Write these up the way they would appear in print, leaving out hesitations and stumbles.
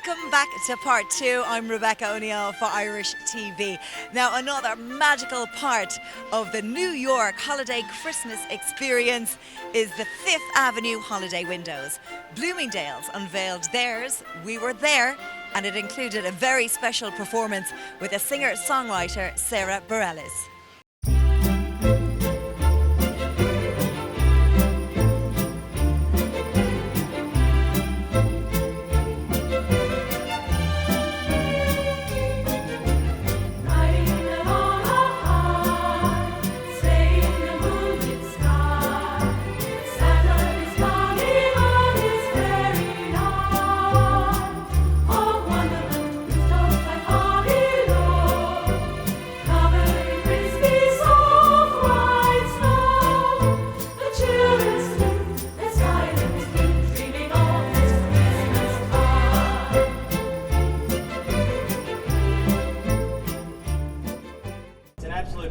Welcome back to part two. I'm Rebecca O'Neill for Irish TV. Now, another magical part of the New York holiday Christmas experience is the Fifth Avenue holiday windows. Bloomingdale's unveiled theirs, we were there, and it included a very special performance with a singer-songwriter, Sarah Bareilles.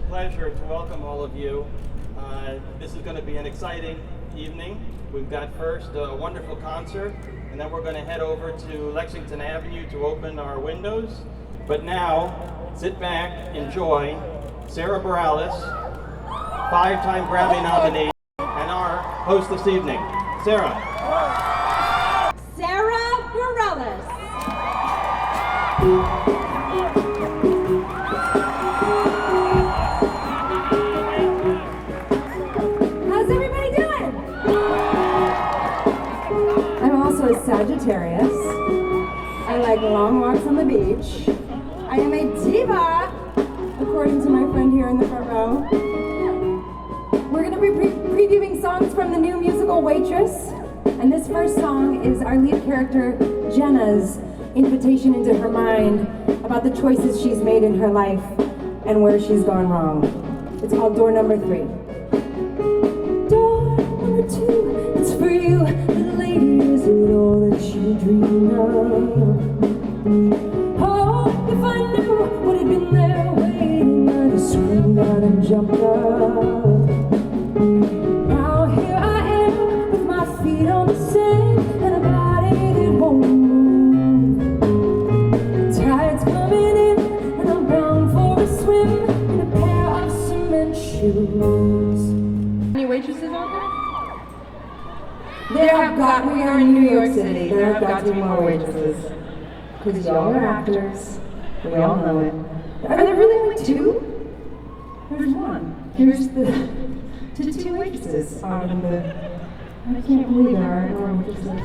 Pleasure to welcome all of you. This is going to be an exciting evening. We've got first a wonderful concert, and then we're going to head over to Lexington Avenue to open our windows. But now, sit back, enjoy Sarah Bareilles, 5-time Grammy nominee, and our host this evening, Sarah. Sarah Bareilles. Sagittarius. I like long walks on the beach. I am a diva, according to my friend here in the front row. We're going to be previewing songs from the new musical Waitress, and this first song is our lead character Jenna's invitation into her mind about the choices she's made in her life and where she's gone wrong. It's called Door Number 3. Door number 2, it's for you, little lady. Is it all that you dreamed of? Oh, if I knew what had been there waiting, I'd have screamed out and jumped up. Now here I am with my feet on the sand and a body that won't move. Tide's coming in and I'm bound for a swim in a pair of cement shoes. Any waitresses out there? We are in New York City. There have got to be more waitresses. Because y'all are actors. We all know it. Are there really only 2? There's one. Here's the 2 waitresses out of the... I can't believe there aren't more waitresses.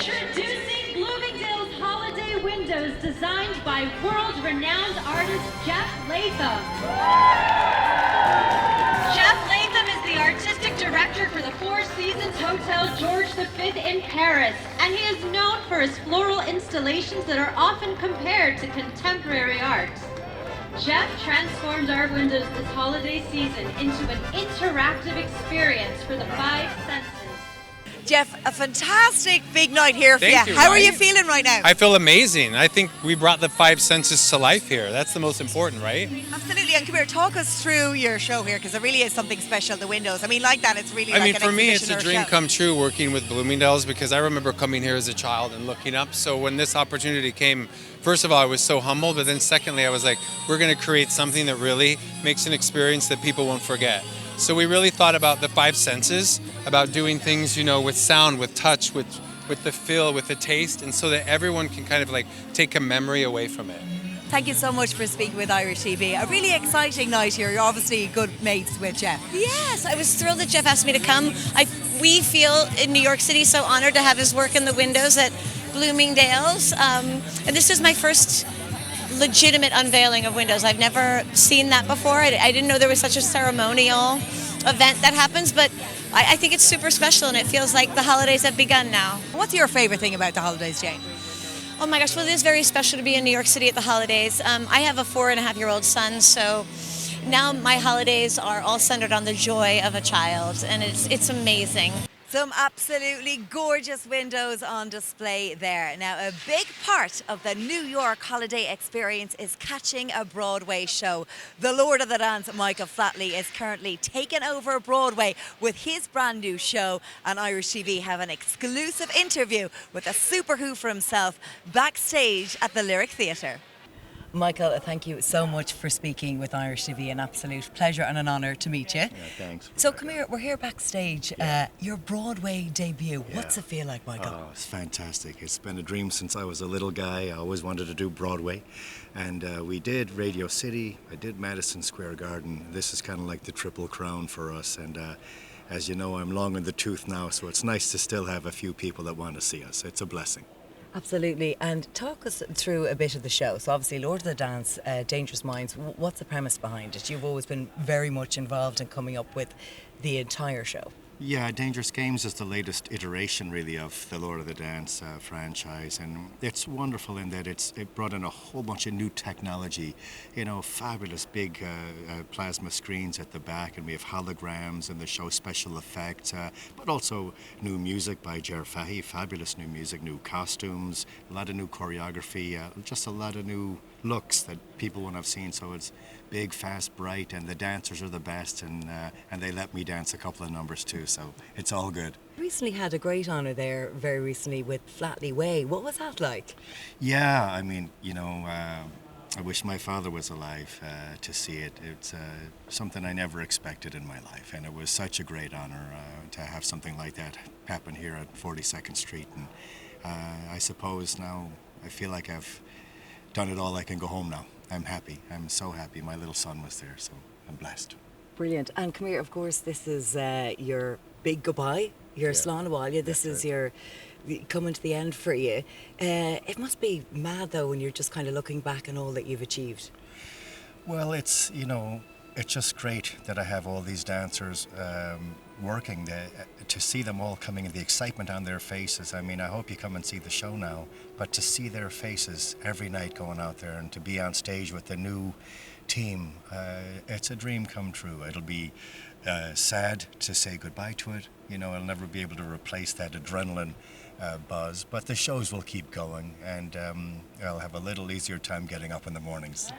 Introducing Bloomingdale's holiday windows designed by world-renowned artist Jeff Latham. Jeff Latham is the artistic director for the Four Seasons Hotel George V in Paris, and he is known for his floral installations that are often compared to contemporary art. Jeff transformed our windows this holiday season into an interactive experience for the five senses. Jeff, a fantastic big night here for Thank you. you, How are right? you feeling right now? I feel amazing. I think we brought the five senses to life here. That's the most important, right? Absolutely. And come here, talk us through your show here, because it really is something special, the windows. I mean, like that, it's really like an for me, it's exhibition a or dream show. come true working with Bloomingdale's, because I remember coming here as a child and looking up. So when this opportunity came, first of all, I was so humble, but then secondly, I was like, we're going to create something that really makes an experience that people won't forget. So we really thought about the five senses, about doing things, with sound, with touch, with the feel, with the taste, and so that everyone can kind of like take a memory away from it. Thank you so much for speaking with Irish TV. A really exciting night here. You're obviously good mates with Jeff. Yes, I was thrilled that Jeff asked me to come. We feel in New York City so honored to have his work in the windows at Bloomingdale's. And this is my first legitimate unveiling of windows. I've never seen that before. I didn't know there was such a ceremonial event that happens, but I think it's super special and it feels like the holidays have begun now. What's your favourite thing about the holidays, Jane? Oh my gosh, well, it is very special to be in New York City at the holidays. I have a 4.5-year-old son, so now my holidays are all centered on the joy of a child, and it's amazing. Some absolutely gorgeous windows on display there. Now, a big part of the New York holiday experience is catching a Broadway show. The Lord of the Dance, Michael Flatley, is currently taking over Broadway with his brand new show, and Irish TV have an exclusive interview with a super hoofer himself backstage at the Lyric Theatre. Michael, thank you so much for speaking with Irish TV. An absolute pleasure and an honour to meet you. Yeah, thanks. So come here, we're here backstage. Your Broadway debut. Yeah. What's it feel like, Michael? Oh, it's fantastic. It's been a dream since I was a little guy. I always wanted to do Broadway. And we did Radio City, I did Madison Square Garden. This is kind of like the Triple Crown for us. And as you know, I'm long in the tooth now, so it's nice to still have a few people that want to see us. It's a blessing. Absolutely. And talk us through a bit of the show. So obviously Lord of the Dance, Dangerous Minds, what's the premise behind it? You've always been very much involved in coming up with the entire show. Yeah, Dangerous Games is the latest iteration, really, of the Lord of the Dance franchise, and it's wonderful in that it brought in a whole bunch of new technology, fabulous big plasma screens at the back, and we have holograms in the show, special effects, but also new music by Ger Fahy, fabulous new music, new costumes, a lot of new choreography, just a lot of new looks that people won't have seen. So it's big, fast, bright, and the dancers are the best, and they let me dance a couple of numbers too, so it's all good. Recently had a great honour there, very recently, with Flatley Way. What was that like? Yeah, I mean, I wish my father was alive to see it. It's something I never expected in my life, and it was such a great honour to have something like that happen here at 42nd Street. And I suppose now I feel like I've done it all. I can go home now. I'm happy. I'm so happy. My little son was there, so I'm blessed. Brilliant. And come here, of course, this is your big goodbye, your Slán Abhaile. This is your coming to the end for you. It must be mad, though, when you're just kind of looking back on all that you've achieved. Well, it's just great that I have all these dancers working, to see them all coming and the excitement on their faces. I mean, I hope you come and see the show now, but to see their faces every night going out there and to be on stage with the new team, it's a dream come true. It'll be sad to say goodbye to it. I'll never be able to replace that adrenaline buzz, but the shows will keep going, and I'll have a little easier time getting up in the mornings.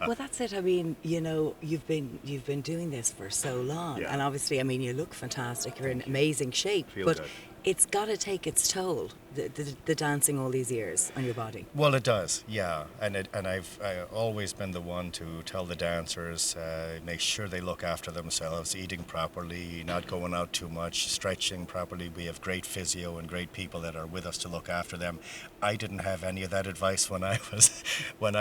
Well, that's it. I mean, you've been doing this for so long, and obviously, I mean, you look fantastic. You're in amazing shape, but good. It's got to take its toll, the dancing all these years on your body. Well, it does, yeah, and I've always been the one to tell the dancers, make sure they look after themselves, eating properly, not going out too much, stretching properly. We have great physio and great people that are with us to look after them. I didn't have any of that advice when I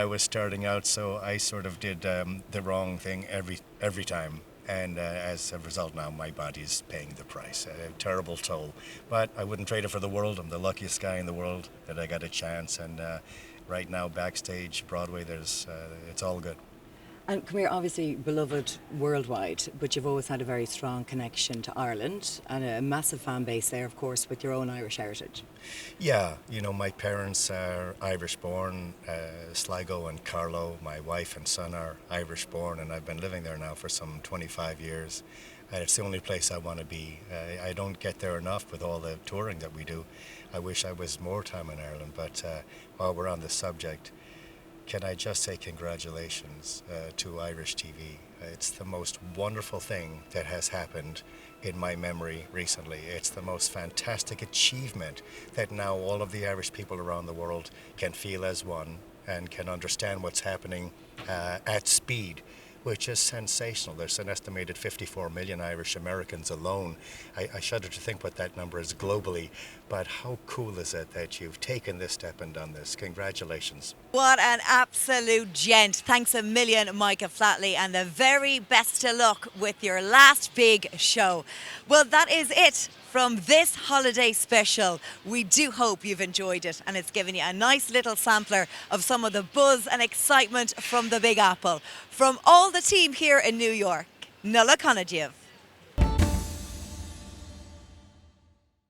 was starting out, so I sort of did the wrong thing every time. And as a result now, my body's paying the price, a terrible toll. But I wouldn't trade it for the world. I'm the luckiest guy in the world that I got a chance. And right now, backstage, Broadway, it's all good. And come here, obviously beloved worldwide, but you've always had a very strong connection to Ireland and a massive fan base there, of course, with your own Irish heritage. Yeah, my parents are Irish born, Sligo and Carlow. My wife and son are Irish born, and I've been living there now for some 25 years. And it's the only place I want to be. I don't get there enough with all the touring that we do. I wish I was more time in Ireland, but while we're on the subject, can I just say congratulations to Irish TV? It's the most wonderful thing that has happened in my memory recently. It's the most fantastic achievement that now all of the Irish people around the world can feel as one and can understand what's happening at speed, which is sensational. There's an estimated 54 million Irish Americans alone. I shudder to think what that number is globally, but how cool is it that you've taken this step and done this? Congratulations. What an absolute gent. Thanks a million, Micah Flatley, and the very best of luck with your last big show. Well, that is it from this holiday special. We do hope you've enjoyed it, and it's given you a nice little sampler of some of the buzz and excitement from the Big Apple. From all the team here in New York, Nulla Conaghiv.